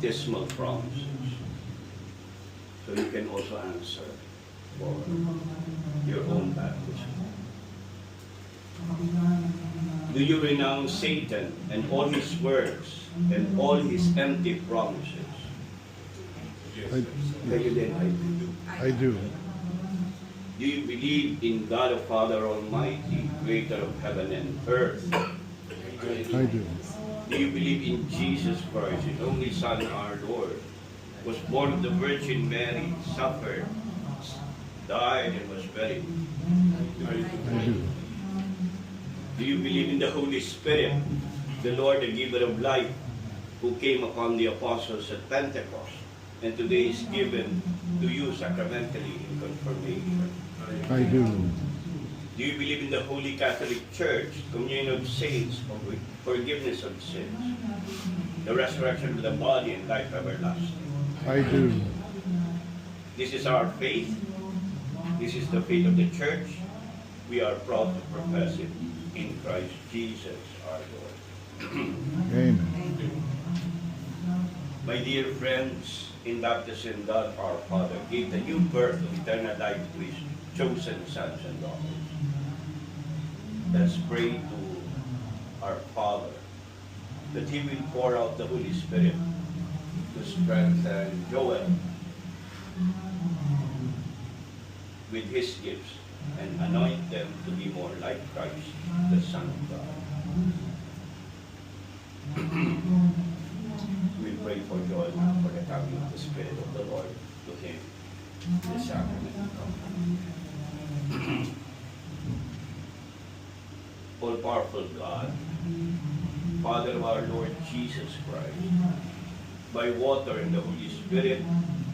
baptismal promises. So you can also answer for your own baptism. Do you renounce Satan and all his works and all his empty promises? Kayo din, I do. Do you believe in God the Father Almighty, creator of heaven and earth? I do. Do you believe in Jesus Christ, his only Son, our Lord, was born of the Virgin Mary, suffered, died, and was buried? I do. Do you believe in the Holy Spirit, the Lord, the giver of life, who came upon the apostles at Pentecost, and today is given to you sacramentally in confirmation? I do. Do you believe in the Holy Catholic Church, communion of saints, forgiveness of sins, the resurrection of the body, and life everlasting? I do. This is our faith. This is the faith of the Church. We are proud to profess it in Christ Jesus our Lord. Amen. My dear friends, in baptism, God our Father gave the new birth of eternal life to his chosen sons and daughters. Let's pray to our Father that he will pour out the Holy Spirit to strengthen Joel with his gifts and anoint them to be more like Christ, the Son of God. We pray for Joel now for the coming of the Spirit of the Lord to him, the sacrament. All-powerful God, Father of our Lord Jesus Christ, by water and the Holy Spirit,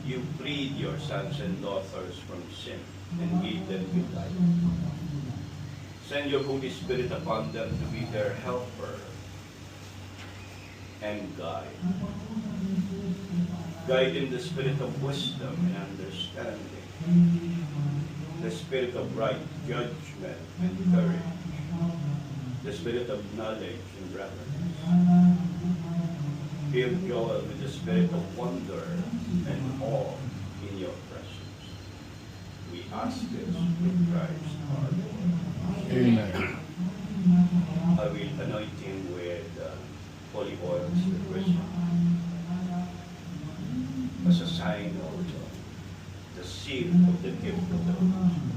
you freed your sons and daughters from sin and gave them new life. Send your Holy Spirit upon them to be their helper and guide. Guide in the spirit of wisdom and understanding, the spirit of right judgment and courage, the spirit of knowledge and reverence. Fill Joel with the spirit of wonder and awe in your presence. We ask this through Christ our Lord. Amen. I will anoint him with holy oils with wisdom as a sign of the seal of the gift of the Holy Spirit.